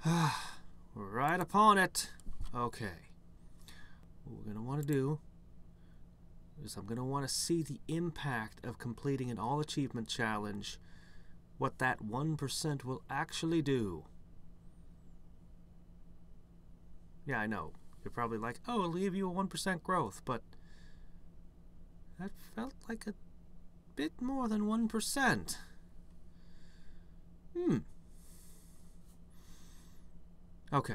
We're right upon it. Okay. What we're going to want to do is I'm going to want to see the impact of completing an all-achievement challenge, what that 1% will actually do. Yeah, I know. You're probably like, oh, it'll give you a 1% growth, but that felt like a bit more than 1%. Okay.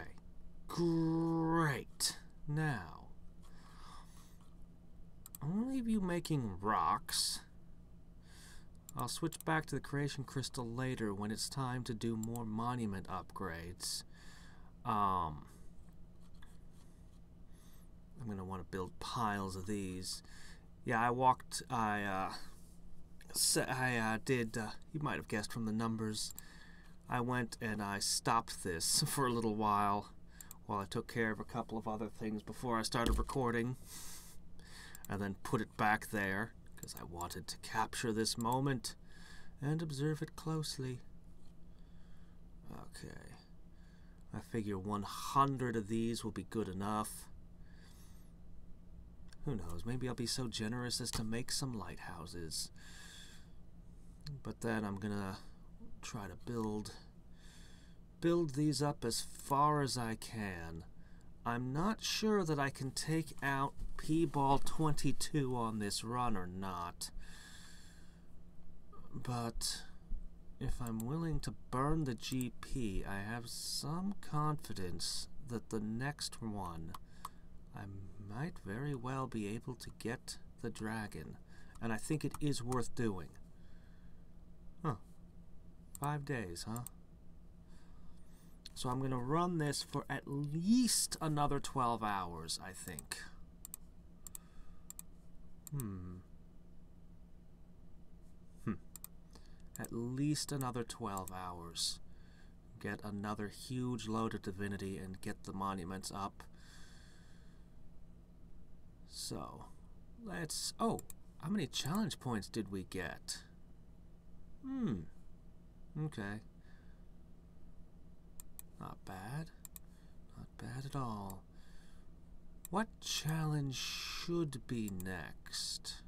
Great. Now, I'll leave you making rocks. I'll switch back to the creation crystal later when it's time to do more monument upgrades. I'm going to want to build piles of these. Yeah, I did, you might have guessed from the numbers, I went and I stopped this for a little while I took care of a couple of other things before I started recording, and then put it back there because I wanted to capture this moment and observe it closely. Okay, I figure 100 of these will be good enough. Who knows, maybe I'll be so generous as to make some lighthouses. But then I'm gonna try to build these up as far as I can. I'm not sure that I can take out P.Baal 22 on this run or not. But if I'm willing to burn the GP, I have some confidence that the next one I might very well be able to get the dragon. And I think it is worth doing. Huh. 5 days, huh? So I'm going to run this for at least another 12 hours, I think. At least another 12 hours. Get another huge load of divinity and get the monuments up. So, let's... Oh, how many challenge points did we get? Okay. Not bad. Not bad at all. What challenge should be next?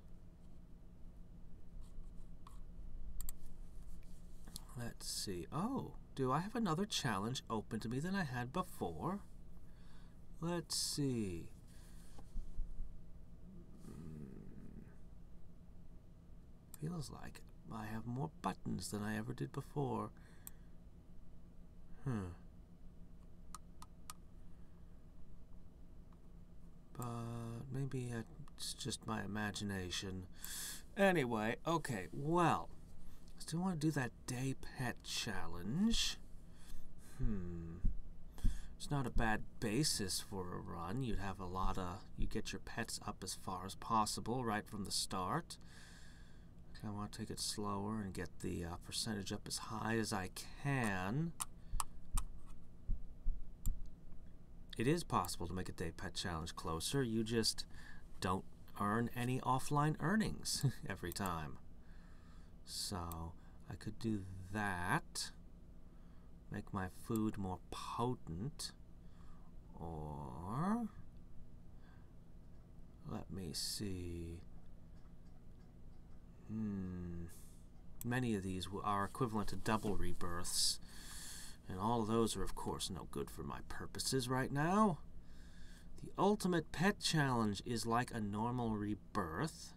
Let's see. Oh, do I have another challenge open to me than I had before? Let's see. Feels like I have more buttons than I ever did before. But maybe it's just my imagination. Anyway, okay, well, still want to do that day pet challenge. It's not a bad basis for a run. You'd have a lot of, you get your pets up as far as possible right from the start. Okay, I want to take it slower and get the percentage up as high as I can. It is possible to make a day pet challenge closer. You just don't earn any offline earnings every time. So I could do that. Make my food more potent. Or let me see. Many of these are equivalent to double rebirths. And all of those are, of course, no good for my purposes right now. The ultimate pet challenge is like a normal rebirth.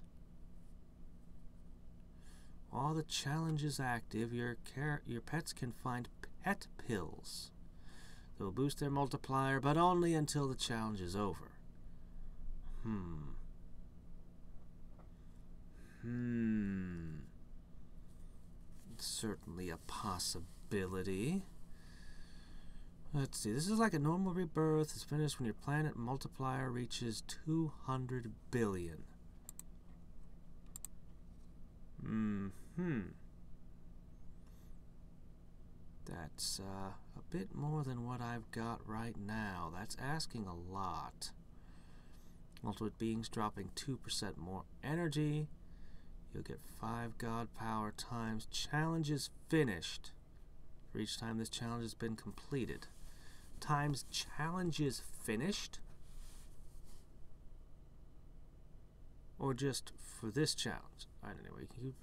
While the challenge is active, your pets can find pet pills. They will boost their multiplier, but only until the challenge is over. It's certainly a possibility. Let's see, this is like a normal rebirth. It's finished when your planet multiplier reaches 200 billion. That's a bit more than what I've got right now. That's asking a lot. Ultimate beings dropping 2% more energy. You'll get 5 god power times. Challenge is finished for each time this challenge has been completed. times challenge is finished? Or just for this challenge? I don't know. You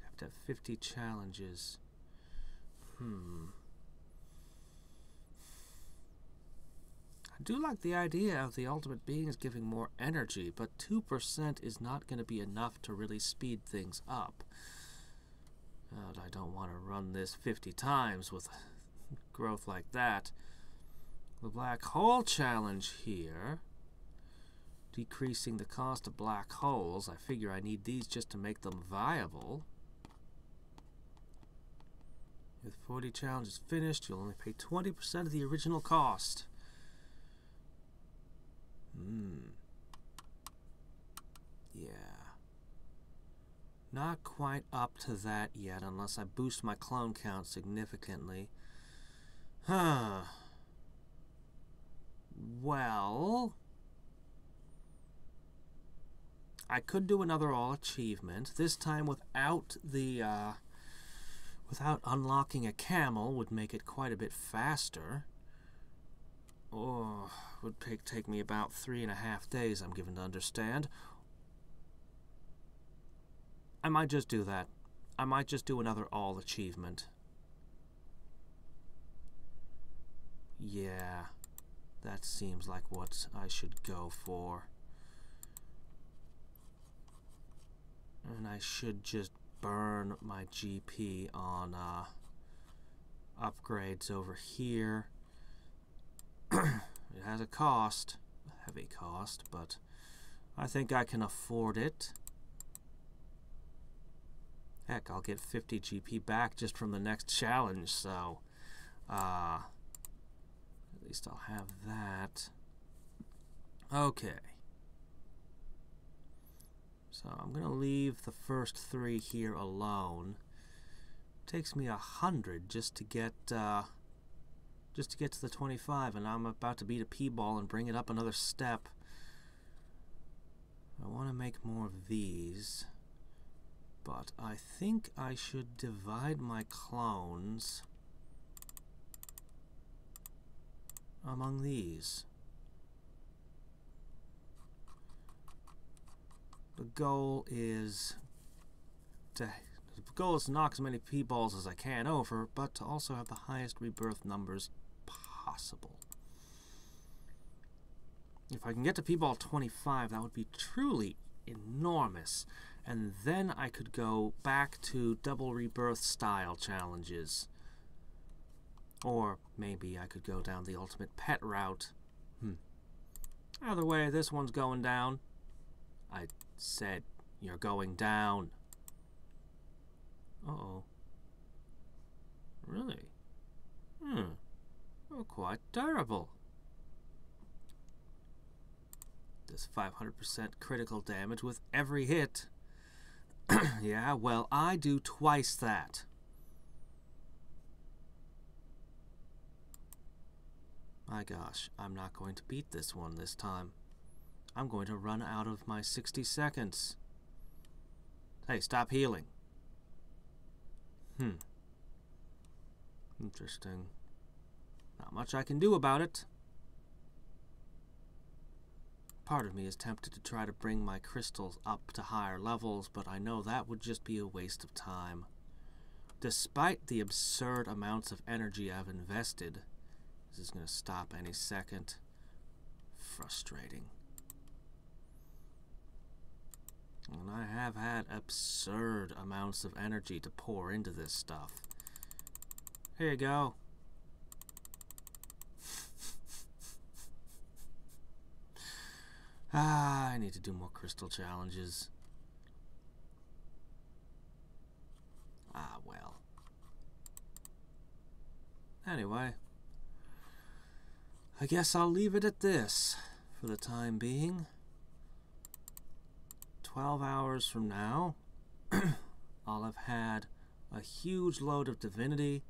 have to have 50 challenges. I do like the idea of the ultimate beings giving more energy, but 2% is not going to be enough to really speed things up. I don't want to run this 50 times with growth like that. The black hole challenge here, decreasing the cost of black holes. I figure I need these just to make them viable. With 40 challenges finished, you'll only pay 20% of the original cost. Yeah. Not quite up to that yet, unless I boost my clone count significantly. Well, I could do another all achievement. This time without the without unlocking a camel would make it quite a bit faster. Oh, would take me about 3.5 days, I'm given to understand. I might just do that. I might just do another all achievement. Yeah, that seems like what I should go for. And I should just burn my GP on upgrades over here. It has a cost, a heavy cost, but I think I can afford it. Heck, I'll get 50 GP back just from the next challenge, so at least I'll have that. Okay. So I'm going to leave the first 3 here alone. Takes me 100 just to get to the 25, and I'm about to beat a P.Baal and bring it up another step. I want to make more of these, but I think I should divide my clones among these. The goal is to knock as many P.Baals as I can over, but to also have the highest rebirth numbers possible. If I can get to P.Baal 25, that would be truly enormous, and then I could go back to double rebirth style challenges. Or maybe I could go down the ultimate pet route. Either way, this one's going down. I said you're going down. Uh-oh. Really? Oh, quite terrible. Does 500% critical damage with every hit. Yeah, well, I do twice that. My gosh, I'm not going to beat this one this time. I'm going to run out of my 60 seconds. Hey, stop healing. Interesting. Not much I can do about it. Part of me is tempted to try to bring my crystals up to higher levels, but I know that would just be a waste of time. Despite the absurd amounts of energy I've invested, this is going to stop any second. Frustrating. And I have had absurd amounts of energy to pour into this stuff. Here you go. I need to do more crystal challenges. Well. Anyway, I guess I'll leave it at this for the time being. 12 hours from now, I'll have had a huge load of divinity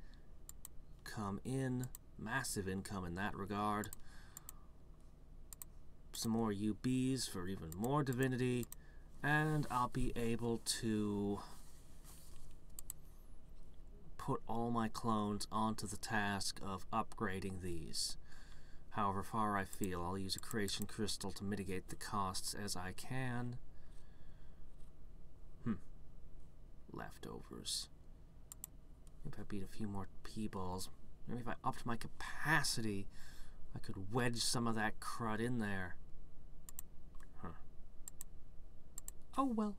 come in, massive income in that regard. Some more UBs for even more divinity, and I'll be able to put all my clones onto the task of upgrading these. However far I feel, I'll use a creation crystal to mitigate the costs as I can. Leftovers. Maybe I beat a few more P-Balls. Maybe if I upped my capacity, I could wedge some of that crud in there. Oh well.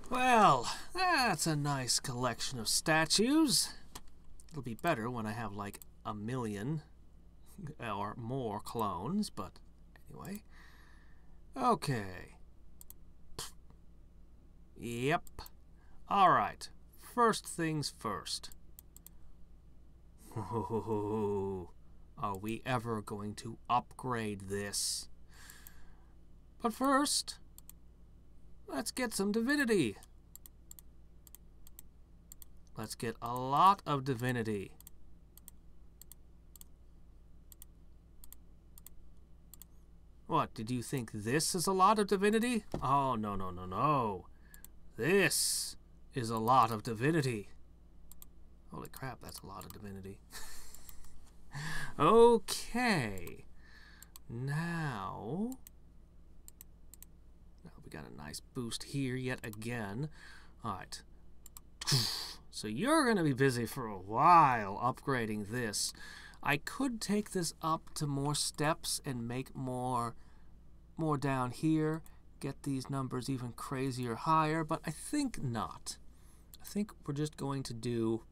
Well, that's a nice collection of statues. It'll be better when I have like 1 million or more clones, but anyway. Okay. Yep. Alright. First things first. Are we ever going to upgrade this? But first, let's get some divinity. Let's get a lot of divinity. What, did you think this is a lot of divinity? Oh, no, no, no, no. This is a lot of divinity. Holy crap, that's a lot of divinity. Okay. Now we got a nice boost here yet again. Alright. So you're going to be busy for a while upgrading this. I could take this up to more steps and make more down here. Get these numbers even crazier higher, but I think not. I think we're just going to do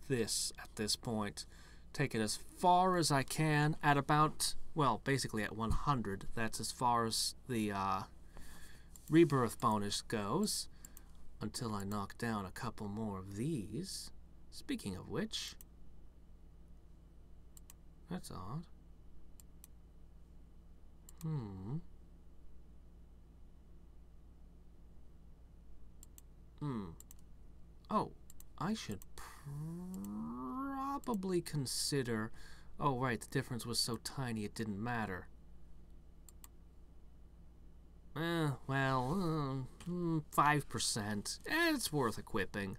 this at this point. Take it as far as I can at about, well, basically at 100. That's as far as the rebirth bonus goes, until I knock down a couple more of these. Speaking of which, that's odd. Oh, I should probably consider... Oh, right, the difference was so tiny it didn't matter. Well, 5%. It's worth equipping.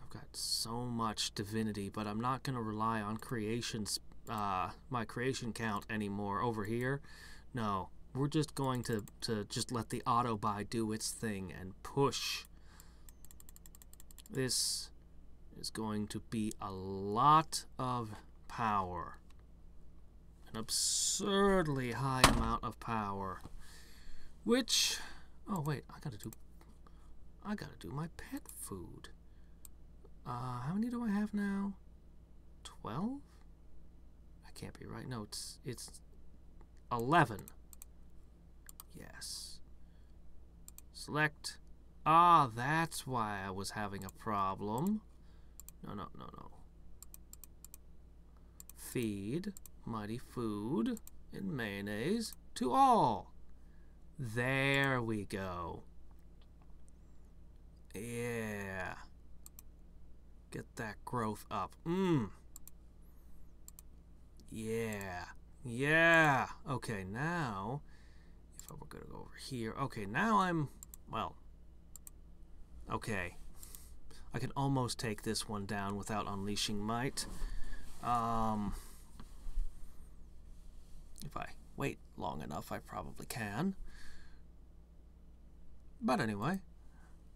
I've got so much divinity, but I'm not going to rely on my creation count anymore over here. No, we're just going to just let the auto-buy do its thing and push. This is going to be a lot of power. An absurdly high amount of power. Which, oh wait, I gotta do my pet food. How many do I have now? 12? That can't be right. No, it's 11. Yes. Select. Ah, that's why I was having a problem. No. Feed mighty food and mayonnaise to all. There we go. Yeah. Get that growth up. Yeah. Okay, now, if I were going to go over here. Okay, now I'm, well, okay. I can almost take this one down without unleashing might. If I wait long enough, I probably can. But anyway,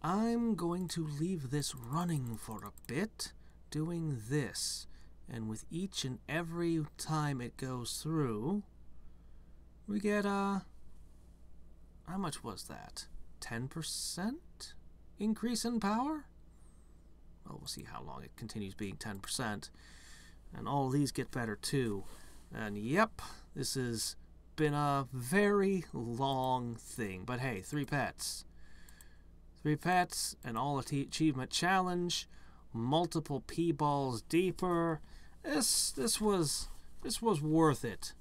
I'm going to leave this running for a bit, doing this. And with each and every time it goes through, we get, how much was that? 10% increase in power? Well, we'll see how long it continues being 10%. And all these get better too. And yep, this has been a very long thing. But hey, 3 pets. 3 pets, an all-achievement challenge, multiple P-Balls deeper. This was worth it.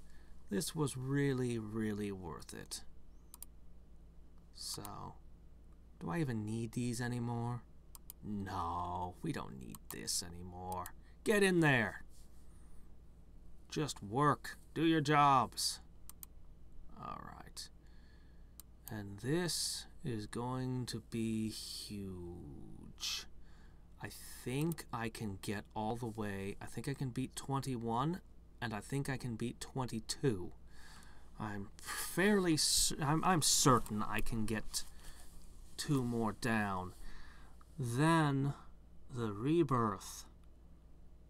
This was really, really worth it. So, do I even need these anymore? No, we don't need this anymore. Get in there. Just work. Do your jobs. Alright. And this is going to be huge. I think I can get all the way. I think I can beat 21, and I think I can beat 22. I'm certain I can get 2 more down. Then the rebirth.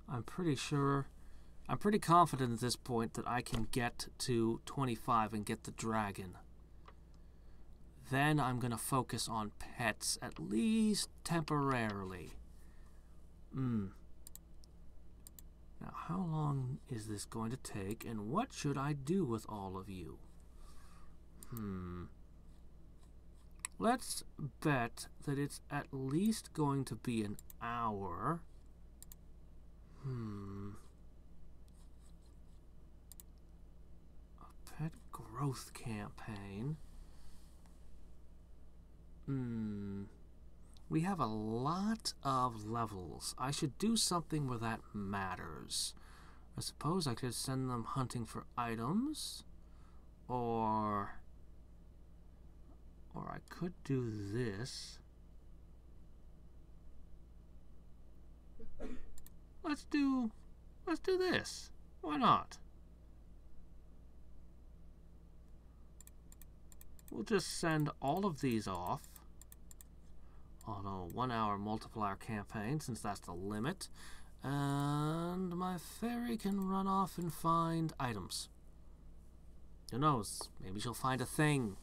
I'm pretty confident at this point that I can get to 25 and get the dragon. Then I'm going to focus on pets, at least temporarily. Now, how long is this going to take, and what should I do with all of you? Let's bet that it's at least going to be an hour. A pet growth campaign. We have a lot of levels. I should do something where that matters. I suppose I could send them hunting for items, or I could do this. Let's do this. Why not? We'll just send all of these off on a 1-hour multiplier campaign, since that's the limit. And my fairy can run off and find items. Who knows? Maybe she'll find a thing.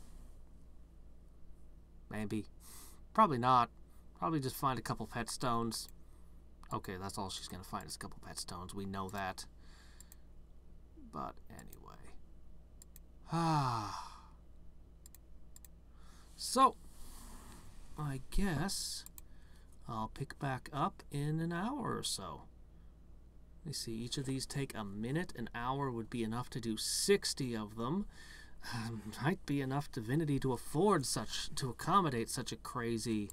Maybe. Probably not. Probably just find a couple pet stones. Okay, that's all she's going to find is a couple pet stones. We know that. But anyway. So, I guess I'll pick back up in an hour or so. Let me see, each of these take a minute. An hour would be enough to do 60 of them. Might be enough divinity to accommodate such a crazy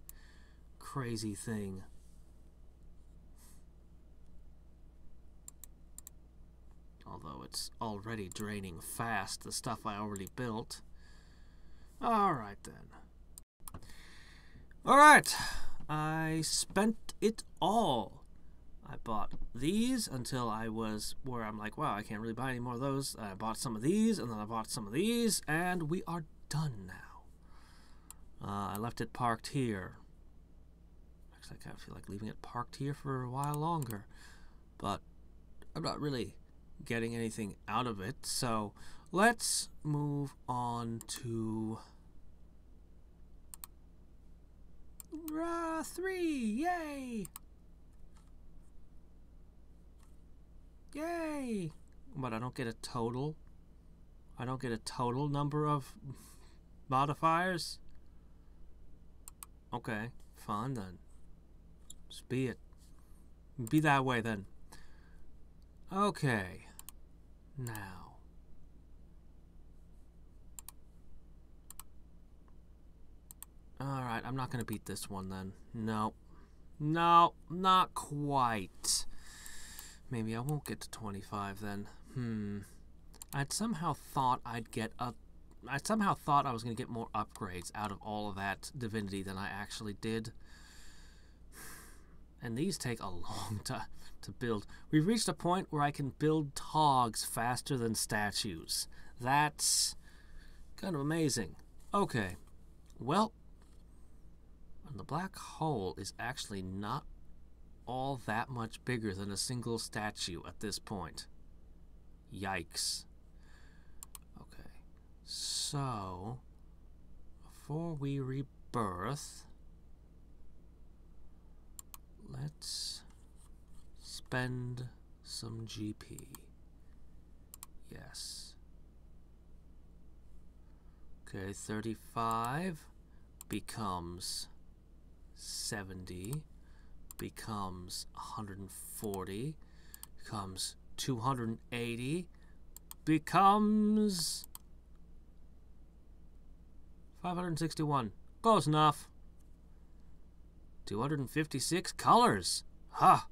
thing. Although it's already draining fast, the stuff I already built. Alright then. Alright, I spent it all. I bought these until I was where I'm like, wow, I can't really buy any more of those. I bought some of these, and then I bought some of these, and we are done now. I left it parked here. Actually, I kind of feel like leaving it parked here for a while longer. But I'm not really getting anything out of it, so let's move on to 3. Yay! Yay! But I don't get a total. I don't get a total number of modifiers. Okay, fine then. Just be it. Be that way then. Okay. Now. Alright, I'm not going to beat this one then. No. No, not quite. Maybe I won't get to 25 then. I'd somehow thought I was going to get more upgrades out of all of that divinity than I actually did. And these take a long time to build. We've reached a point where I can build togs faster than statues. That's kind of amazing. Okay. Well, the black hole is actually not all that much bigger than a single statue at this point. Yikes. Okay. So, before we rebirth, let's spend some GP. Yes. Okay, 35 becomes 70, becomes 140, becomes 280, becomes 561. Close enough. 256 colors. Ha!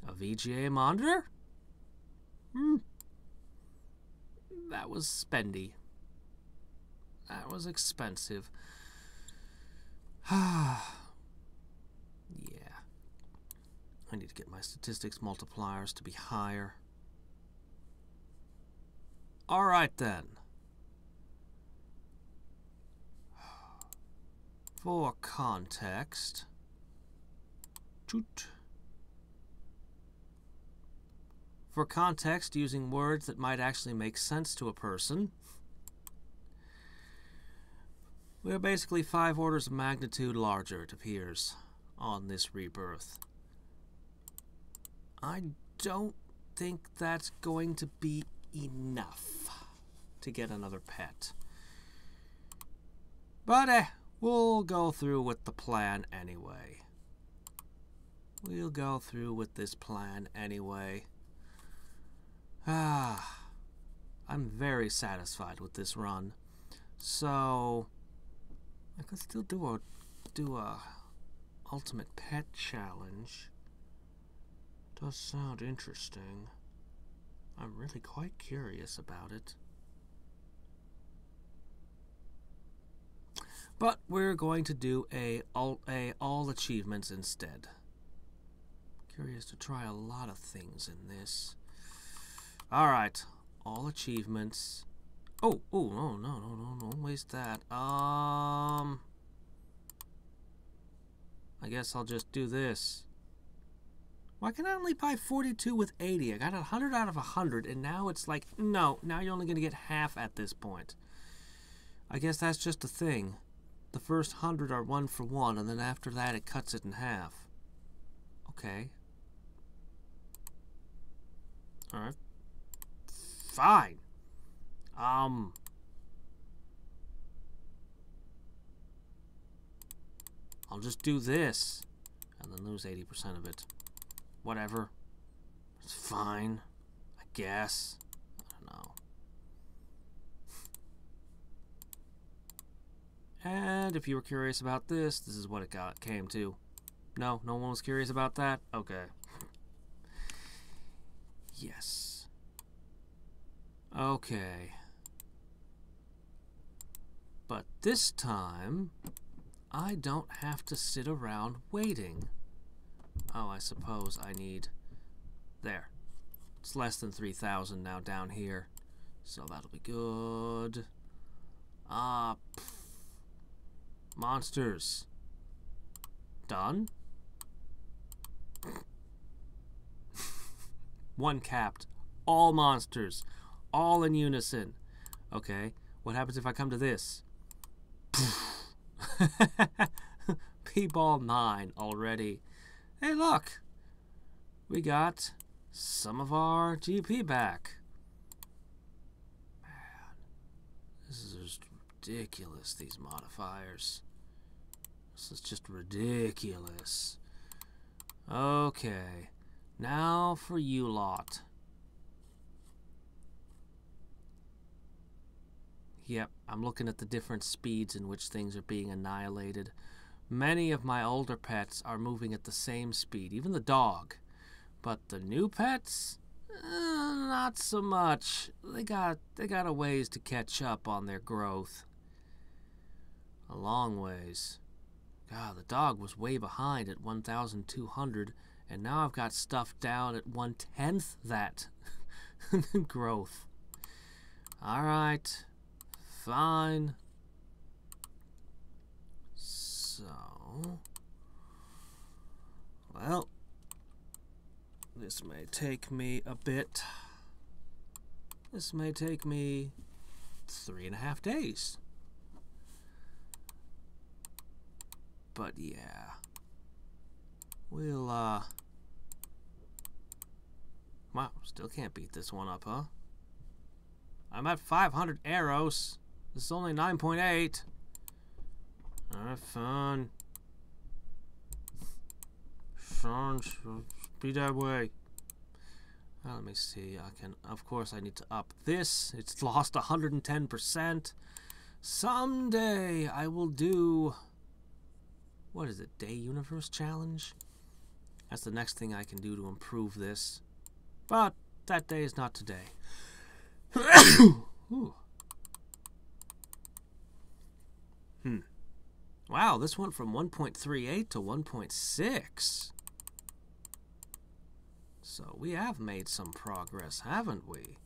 A VGA monitor? That was spendy. That was expensive. Yeah. I need to get my statistics multipliers to be higher. Alright then. For context. For context, using words that might actually make sense to a person, we're basically 5 orders of magnitude larger, it appears, on this rebirth. I don't think that's going to be enough to get another pet. But, we'll go through with the plan anyway. We'll go through with this plan anyway. I'm very satisfied with this run. So, I could still do a ultimate pet challenge. Does sound interesting. I'm really quite curious about it. But we're going to do all achievements instead. Curious to try a lot of things in this. Alright, all achievements. Oh, no, don't waste that. I guess I'll just do this. Why can I only buy 42 with 80? I got 100 out of 100, and now it's like, no, now you're only going to get half at this point. I guess that's just a thing. The first 100 are 1 for 1, and then after that it cuts it in half. Okay. Alright. Fine. I'll just do this, and then lose 80% of it. Whatever. It's fine. I guess. I don't know. And if you were curious about this, this is what it came to. No? No one was curious about that? Okay. Yes. Okay. But this time, I don't have to sit around waiting. Oh, I suppose I need... There. It's less than 3,000 now down here. So that'll be good. Monsters. Done? One capped. All monsters. All in unison. Okay. What happens if I come to this? P.Baal 9 already. Hey, look! We got some of our GP back. Man, this is just ridiculous, these modifiers. This is just ridiculous. Okay, now for you lot. Yep, I'm looking at the different speeds in which things are being annihilated. Many of my older pets are moving at the same speed, even the dog. But the new pets, not so much. They got a ways to catch up on their growth. A long ways. God, the dog was way behind at 1,200, and now I've got stuff down at 1/10 that growth. All right. Fine. So, well, this may take me a bit. This may take me 3.5 days. But yeah, we'll, wow, still can't beat this one up, huh? I'm at 500 arrows. This is only 9.8. Alright, fun. Fun, be that way. Well, let me see. Of course, I need to up this. It's lost 110%. Someday I will do, what is it, Day Universe Challenge? That's the next thing I can do to improve this. But that day is not today. Ooh. Wow, this went from 1.38 to 1.6. So we have made some progress, haven't we?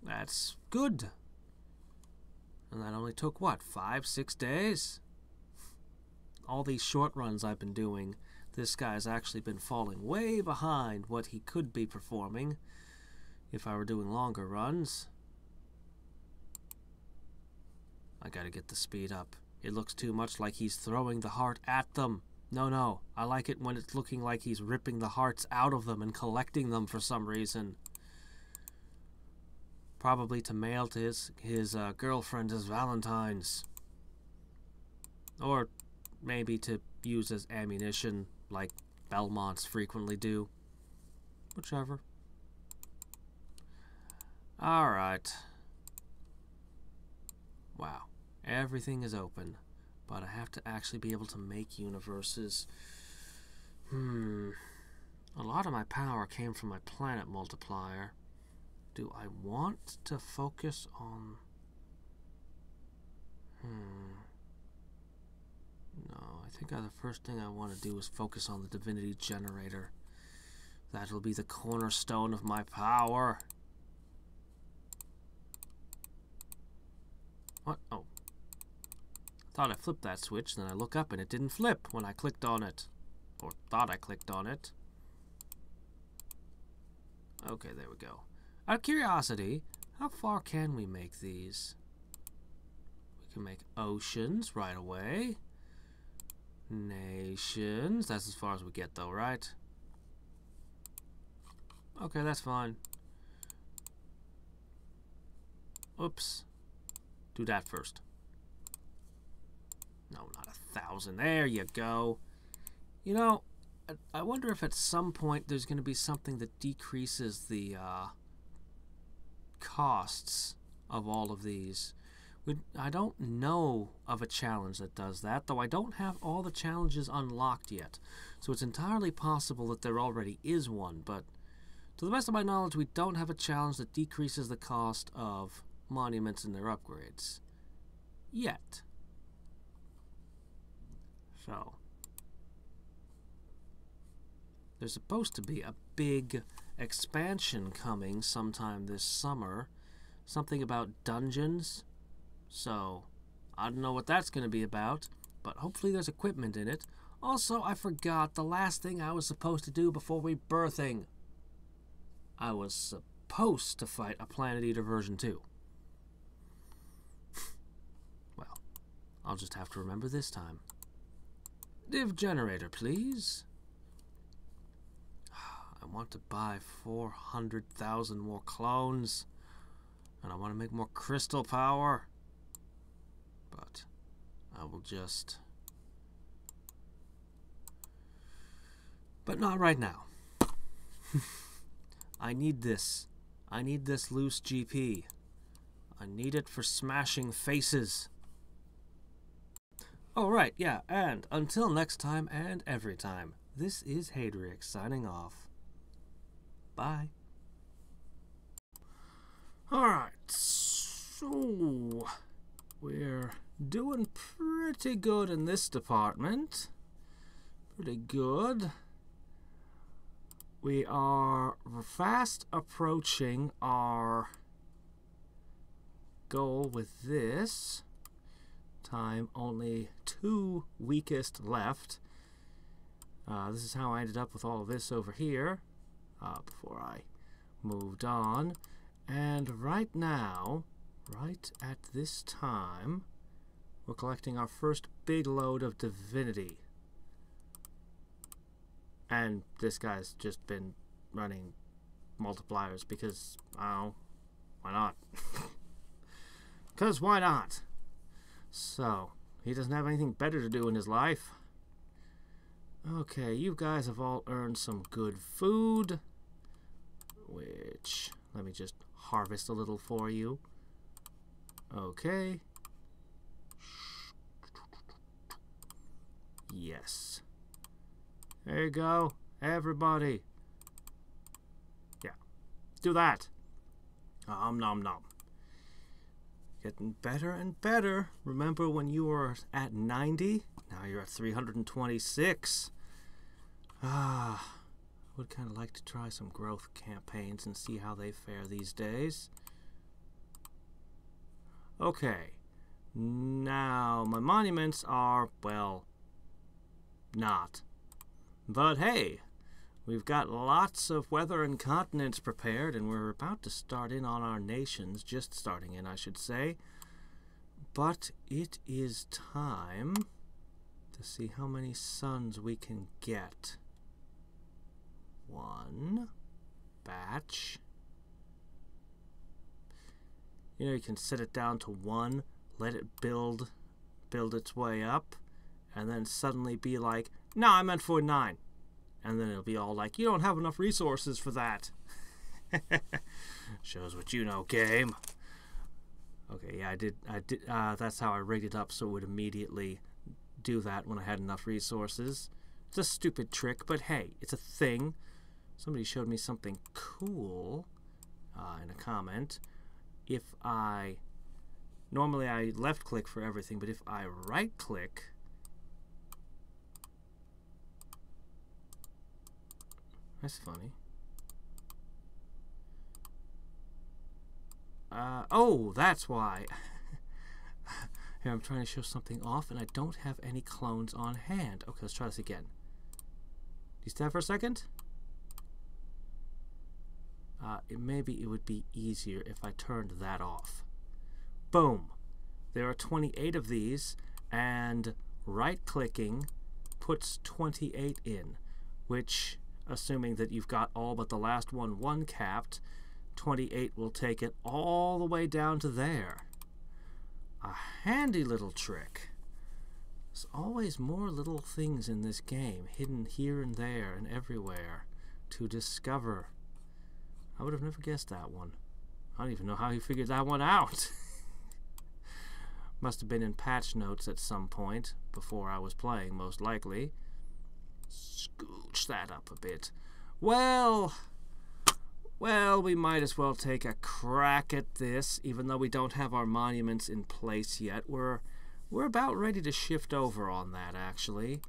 That's good. And that only took, what, 5-6 days? All these short runs I've been doing, this guy's actually been falling way behind what he could be performing if I were doing longer runs. I gotta get the speed up. It looks too much like he's throwing the heart at them. No, I like it when it's looking like he's ripping the hearts out of them and collecting them for some reason. Probably to mail to his girlfriend as Valentine's. Or maybe to use as ammunition, like Belmonts frequently do. Whichever. Alright. Wow. Everything is open. But I have to actually be able to make universes. A lot of my power came from my planet multiplier. Do I want to focus on... No, I think the first thing I want to do is focus on the divinity generator. That'll be the cornerstone of my power. What? Oh. I thought I flipped that switch, then I look up and it didn't flip when I clicked on it. Or thought I clicked on it. Okay, there we go. Out of curiosity, how far can we make these? We can make oceans right away. Nations. That's as far as we get though, right? Okay, that's fine. Oops. Do that first. No, not 1,000. There you go. You know, I wonder if at some point there's going to be something that decreases the costs of all of these. I don't know of a challenge that does that, though I don't have all the challenges unlocked yet. So it's entirely possible that there already is one, but to the best of my knowledge, we don't have a challenge that decreases the cost of monuments and their upgrades. Yet. So, there's supposed to be a big expansion coming sometime this summer. Something about dungeons. So, I don't know what that's going to be about, but hopefully there's equipment in it. Also, I forgot the last thing I was supposed to do before rebirthing. I was supposed to fight a Planet Eater version 2. Well, I'll just have to remember this time. Div generator, please. I want to buy 400,000 more clones. And I want to make more crystal power. But I will just... But not right now. I need this. I need this loose GP. I need it for smashing faces. Oh, right, yeah, and until next time and every time, this is Hadriac signing off. Bye. Alright, so we're doing pretty good in this department. Pretty good. We are fast approaching our goal with this. Time only 2 weakest left. This is how I ended up with all of this over here before I moved on. And right now, right at this time, we're collecting our first big load of divinity. And this guy's just been running multipliers because, oh, why not? Because why not? So, he doesn't have anything better to do in his life. Okay, you guys have all earned some good food. Which, let me just harvest a little for you. Okay. Yes. There you go, everybody. Yeah. Do that. Nom nom. Getting better and better. Remember when you were at 90? Now you're at 326. I would kind of like to try some growth campaigns and see how they fare these days. Okay. Now, my monuments are, well, not. But hey, we've got lots of weather and continents prepared, and we're about to start in on our nations, just starting in, I should say. But it is time to see how many suns we can get. One batch. You know, you can set it down to 1, let it build its way up, and then suddenly be like, no, I meant for 9. And then it'll be all like, you don't have enough resources for that. Shows what you know, game. Okay, yeah, I did, that's how I rigged it up so it would immediately do that when I had enough resources. It's a stupid trick, but hey, it's a thing. Somebody showed me something cool in a comment. If I... Normally I left-click for everything, but if I right-click... That's funny. Oh, that's why. Here, I'm trying to show something off, and I don't have any clones on hand. Okay, let's try this again. Do you stand for a second? Maybe it would be easier if I turned that off. Boom. There are 28 of these, and right-clicking puts 28 in, which, assuming that you've got all but the last one capped, 28 will take it all the way down to there. A handy little trick. There's always more little things in this game, hidden here and there and everywhere, to discover. I would have never guessed that one. I don't even know how he figured that one out. Must have been in patch notes at some point before I was playing, most likely. Scooch that up a bit. Well, we might as well take a crack at this, even though we don't have our monuments in place yet. We're about ready to shift over on that, actually.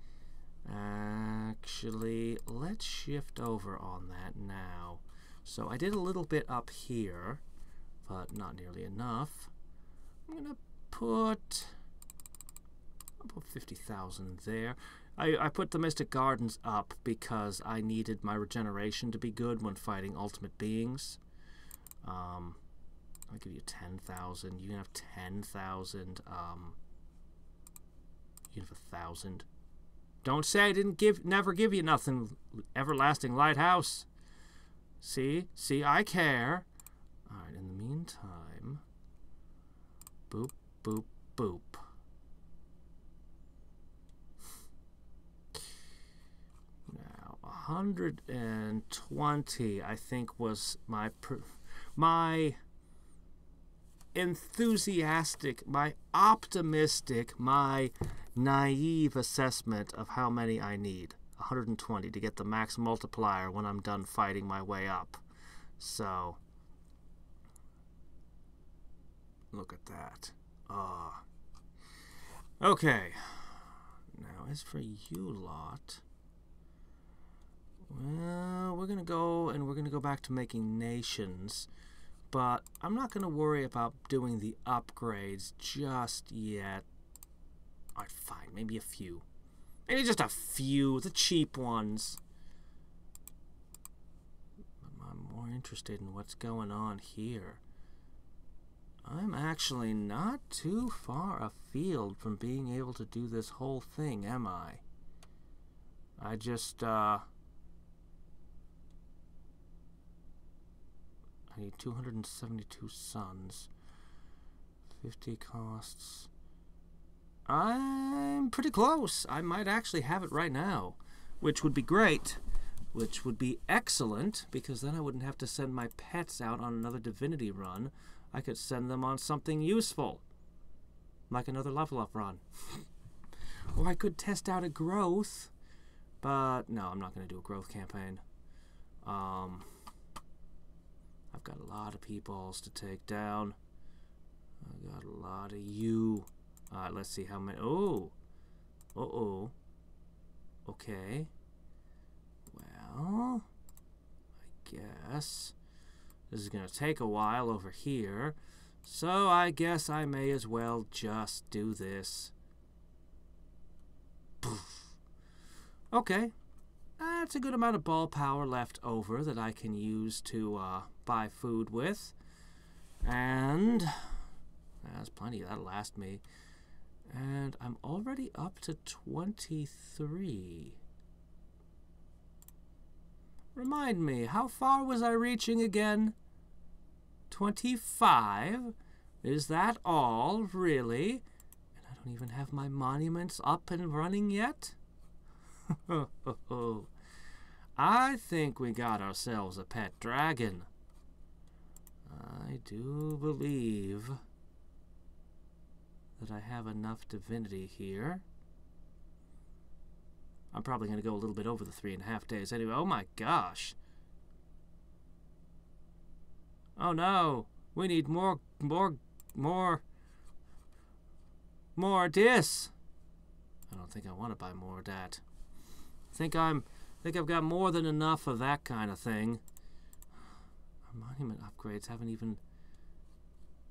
Let's shift over on that now. So I did a little bit up here, but not nearly enough. I'm gonna put 50,000 there. I put the Mystic Gardens up because I needed my regeneration to be good when fighting ultimate beings. I'll give you 10,000. You can have 10,000. You can have 1,000. Don't say I never give you nothing. Everlasting Lighthouse. See, I care. All right. In the meantime, boop, boop, boop. Now, 120, I think, was my enthusiastic, my optimistic, my naive assessment of how many I need. 120 to get the max multiplier when I'm done fighting my way up. So, look at that. Okay. Now, as for you lot, well, we're going to go back to making nations, but I'm not going to worry about doing the upgrades just yet. Alright, fine, maybe a few. Maybe just a few, the cheap ones. I'm more interested in what's going on here. I'm actually not too far afield from being able to do this whole thing, am I? I just, I need 272 suns. 50 costs. I'm pretty close. I might actually have it right now, which would be great, which would be excellent, because then I wouldn't have to send my pets out on another divinity run. I could send them on something useful, like another level up run. Or I could test out a growth, but no, I'm not going to do a growth campaign. I I've got a lot of P.Baals to take down. I got a lot of you. Alright, let's see how many. Oh! Uh-oh. Okay. Well, I guess this is going to take a while over here. So I guess I may as well just do this. Poof. Okay. That's a good amount of ball power left over that I can use to buy food with. And there's plenty. That'll last me. And I'm already up to 23. Remind me, how far was I reaching again? 25? Is that all, really? And I don't even have my monuments up and running yet? I think we got ourselves a pet dragon. I do believe that I have enough divinity here. I'm probably going to go a little bit over the 3.5 days anyway. Oh my gosh. Oh no. We need more dis. I don't think I want to buy more of that. I think I've got more than enough of that kind of thing. Our monument upgrades haven't even...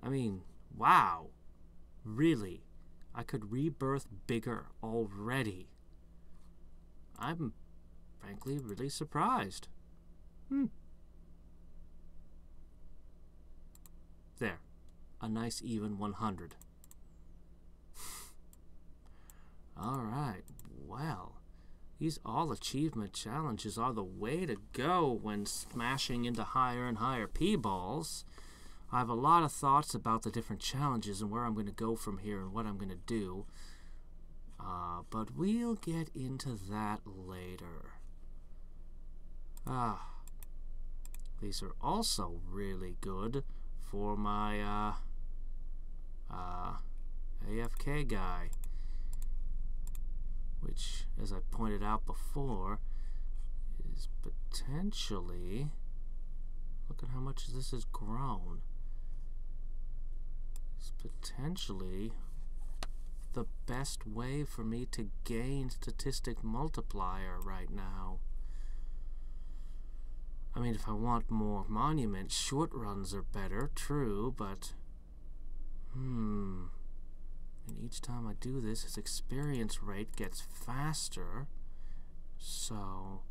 I mean, wow. Really? I could rebirth bigger already. I'm, frankly, really surprised. There. A nice even 100. Alright, well, these all-achievement challenges are the way to go when smashing into higher and higher P-Baals. I have a lot of thoughts about the different challenges and where I'm going to go from here and what I'm going to do. But we'll get into that later. These are also really good for my AFK guy, which, as I pointed out before, is potentially... Look at how much this has grown. It's potentially the best way for me to gain statistic multiplier right now. I mean, if I want more monuments, short runs are better, true, but... And each time I do this, his experience rate gets faster. So...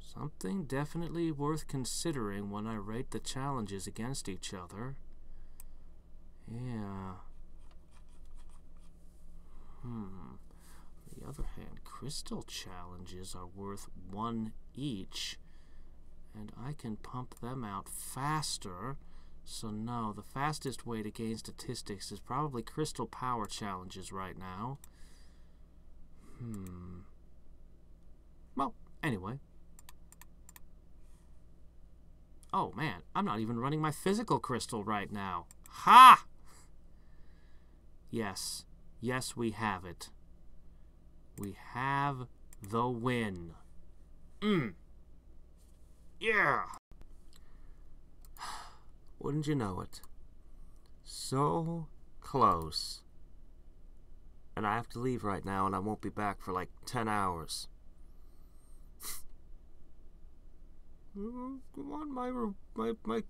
Something definitely worth considering when I rate the challenges against each other. Yeah. On the other hand, crystal challenges are worth 1 each, and I can pump them out faster. So no, the fastest way to gain statistics is probably crystal power challenges right now. Well, anyway. Oh man, I'm not even running my physical crystal right now. Ha! Yes. Yes, we have it. We have the win. Yeah! Wouldn't you know it? So close. And I have to leave right now, and I won't be back for like 10 hours. On my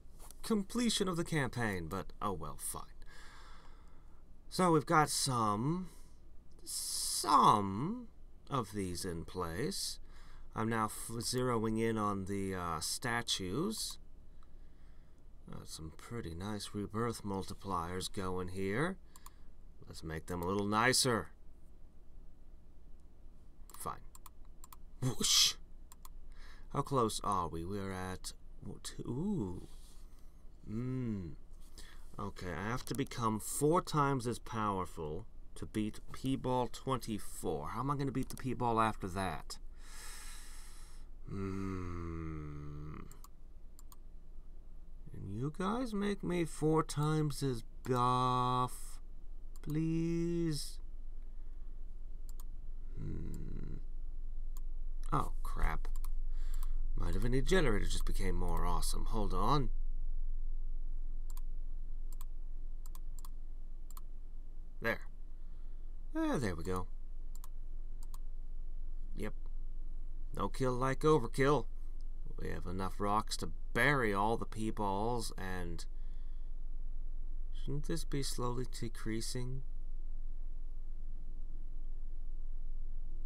completion of the campaign, but oh well, fine. So we've got some of these in place. I'm now zeroing in on the statues. Some pretty nice rebirth multipliers going here. Let's make them a little nicer. Fine. Whoosh. How close are we? We're at... Ooh. Okay, I have to become 4 times as powerful to beat P.Baal 24. How am I going to beat the P.Baal after that? And you guys make me 4 times as buff, please. Oh, crap. Might have any generator just became more awesome. Hold on. There. There we go. Yep. No kill like overkill. We have enough rocks to bury all the P.Baals, and shouldn't this be slowly decreasing?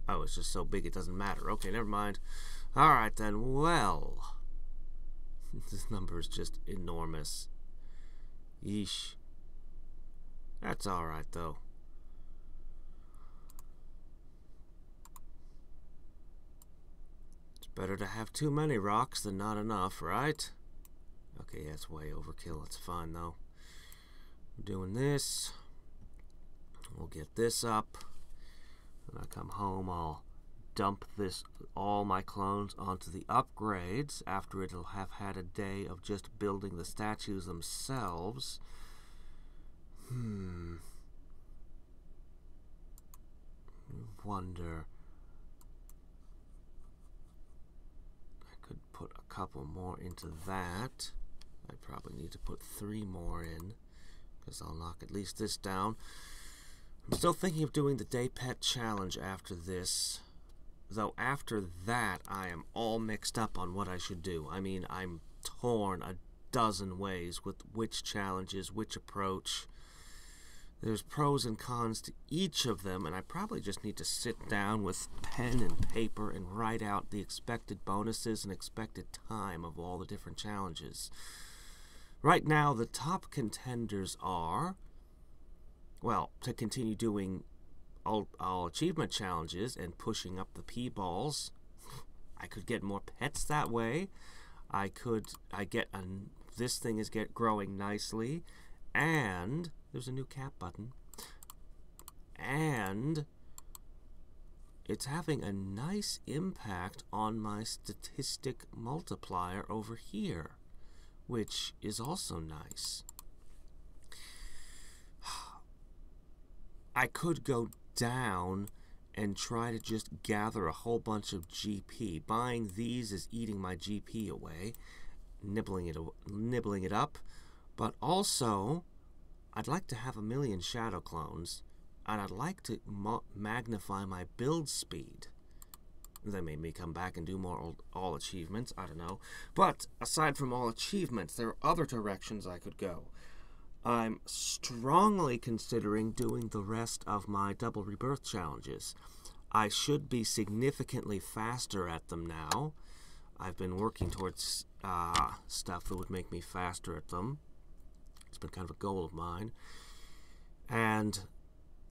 Oh, it's just so big it doesn't matter. Okay, never mind. Alright then, well. This number is just enormous. Yeesh. That's alright though. It's better to have too many rocks than not enough, right? Okay, that's way overkill. It's fine though. We're doing this. We'll get this up. When I come home, I'll dump all my clones onto the upgrades after it'll have had a day of just building the statues themselves. Wonder. I could put a couple more into that. I probably need to put 3 more in, because I'll knock at least this down. I'm still thinking of doing the Day Pet Challenge after this, though after that I am all mixed up on what I should do. I mean, I'm torn a dozen ways with which challenges, which approach. There's pros and cons to each of them, and I probably just need to sit down with pen and paper and write out the expected bonuses and expected time of all the different challenges. Right now, the top contenders are, well, to continue doing all achievement challenges and pushing up the P.Baals. I could get more pets that way. This thing is growing nicely, and there's a new cap button, and it's having a nice impact on my statistic multiplier over here, which is also nice. I could go down and try to just gather a whole bunch of GP. Buying these is eating my GP away, nibbling it up. But also, I'd like to have 1,000,000 shadow clones, and I'd like to magnify my build speed. They made me come back and do more all achievements. I don't know. But aside from all achievements, there are other directions I could go. I'm strongly considering doing the rest of my double rebirth challenges. I should be significantly faster at them now. I've been working towards stuff that would make me faster at them. It's been kind of a goal of mine. And,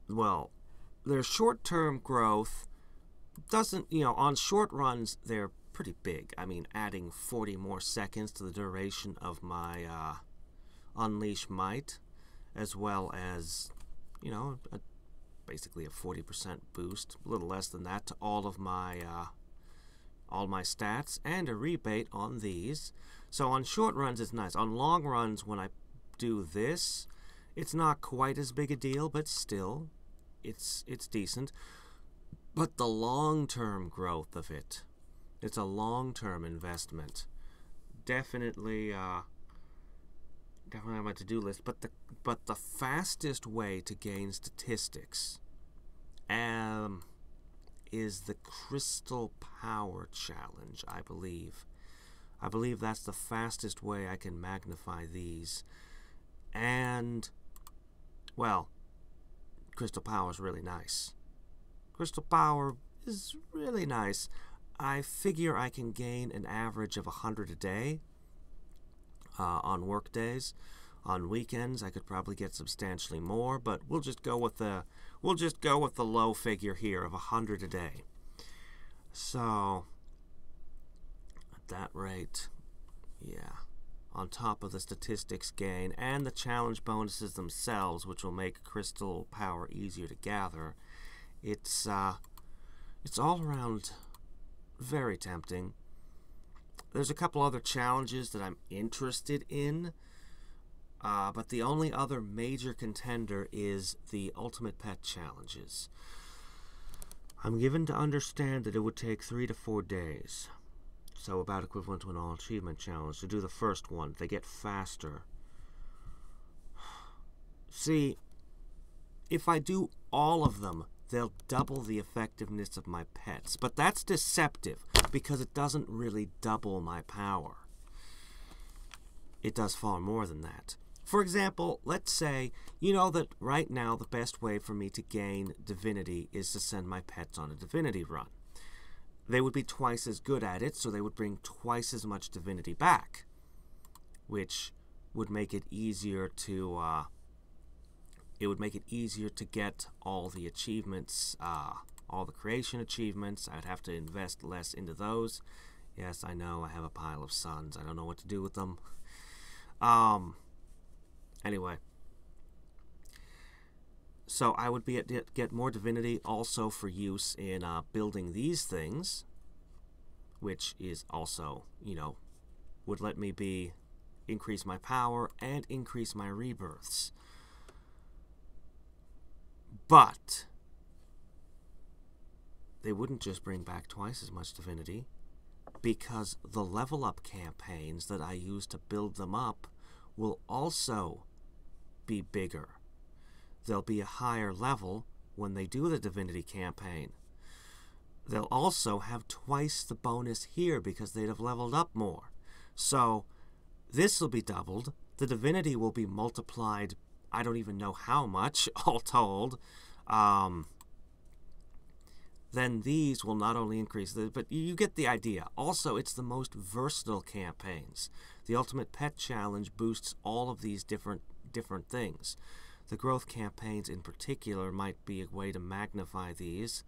well, their short-term growth doesn't, on short runs, they're pretty big. I mean, adding 40 more seconds to the duration of my Unleash Might, as well as, basically a 40% boost, a little less than that, to all my stats, and a rebate on these. So on short runs, it's nice. On long runs, when I do this, it's not quite as big a deal, but still, it's decent. But the long-term growth of it's a long-term investment. Definitely on my to-do list, but the fastest way to gain statistics is the Crystal Power Challenge, I believe. I believe that's the fastest way I can magnify these. And, well, Crystal Power is really nice. Crystal Power is really nice. I figure I can gain an average of 100 a day. On work days. On weekends, I could probably get substantially more, but we'll just go with the low figure here of 100 a day. So at that rate, yeah, on top of the statistics gain and the challenge bonuses themselves, which will make Crystal Power easier to gather, it's all around very tempting. There's a couple other challenges that I'm interested in, but the only other major contender is the Ultimate Pet Challenges. I'm given to understand that it would take 3 to 4 days. So about equivalent to an all-achievement challenge. To do the first one, they get faster. See, if I do all of them, they'll double the effectiveness of my pets. But that's deceptive, because it doesn't really double my power. It does far more than that. For example, let's say, you know that right now the best way for me to gain divinity is to send my pets on a divinity run. They would be twice as good at it, so they would bring twice as much divinity back, which would make it easier to get all the achievements, all the creation achievements. I'd have to invest less into those. Yes, I know, I have a pile of sons. I don't know what to do with them. Anyway. So I would get more divinity also for use in building these things, which is also, would let me increase my power and increase my rebirths. But they wouldn't just bring back twice as much divinity, because the level up campaigns that I use to build them up will also be bigger. They'll be a higher level when they do the divinity campaign. They'll also have twice the bonus here because they'd have leveled up more. So this will be doubled. The divinity will be multiplied, I don't even know how much, all told. Then these will not only increase, but you get the idea. Also, it's the most versatile campaigns. The Ultimate Pet Challenge boosts all of these different things. The growth campaigns in particular might be a way to magnify these.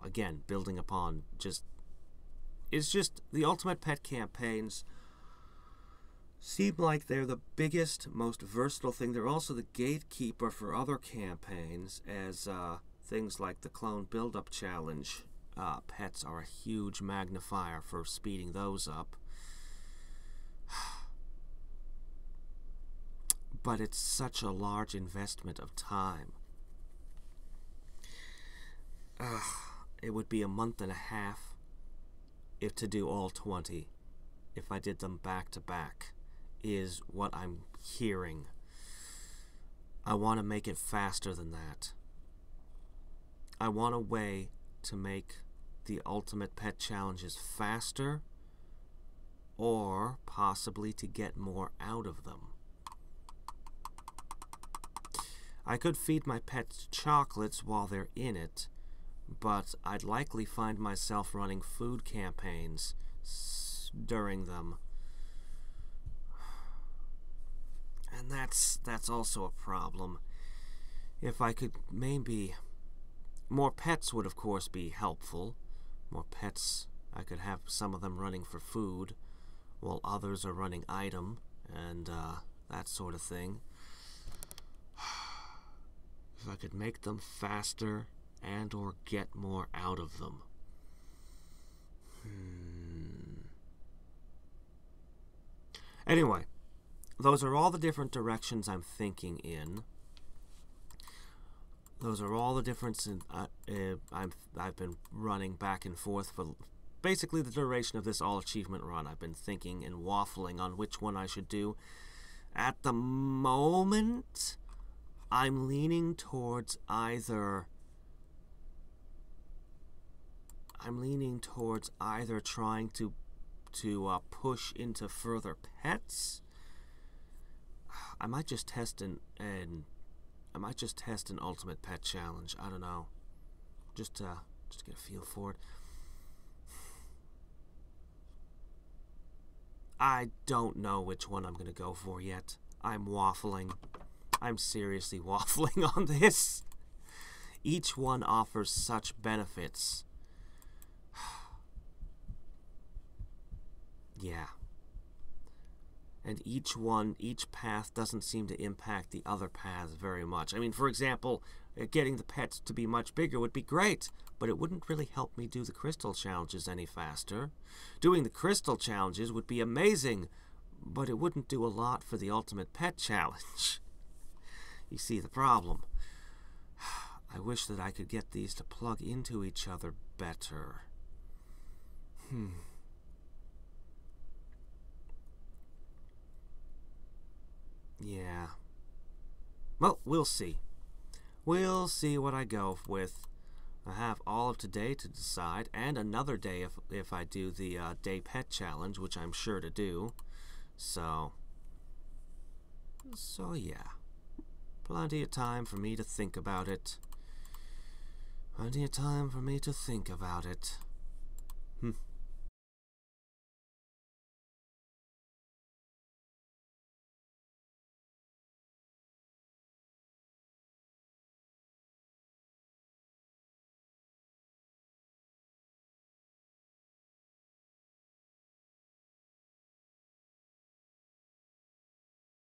Again, building upon it's just the Ultimate Pet campaigns seem like they're the biggest, most versatile thing. They're also the gatekeeper for other campaigns, as things like the Clone Build-Up Challenge. Pets are a huge magnifier for speeding those up. But it's such a large investment of time. It would be a month and a half if to do all 20, if I did them back to back, is what I'm hearing. I want to make it faster than that. I want a way to make the Ultimate Pet Challenges faster, or possibly to get more out of them. I could feed my pets chocolates while they're in it, but I'd likely find myself running food campaigns during them. And that's also a problem. If I could maybe... More pets would, of course, be helpful. More pets, I could have some of them running for food, while others are running item, and that sort of thing. If I could make them faster and or get more out of them. Anyway, those are all the different directions I'm thinking in. Those are all the differences I've been running back and forth for basically the duration of this all-achievement run. I've been thinking and waffling on which one I should do. At the moment, I'm leaning towards either trying to push into further pets. I might just test an Ultimate Pet Challenge. I don't know. Just get a feel for it. I don't know which one I'm going to go for yet. I'm waffling. I'm seriously waffling on this. Each one offers such benefits. Yeah. And each path doesn't seem to impact the other paths very much. I mean, for example, getting the pets to be much bigger would be great, but it wouldn't really help me do the crystal challenges any faster. Doing the crystal challenges would be amazing, but it wouldn't do a lot for the Ultimate Pet Challenge. You see the problem. I wish that I could get these to plug into each other better. Yeah. Well, we'll see. We'll see what I go with. I have all of today to decide, and another day if I do the day pet challenge, which I'm sure to do. So yeah. Plenty of time for me to think about it. Plenty of time for me to think about it.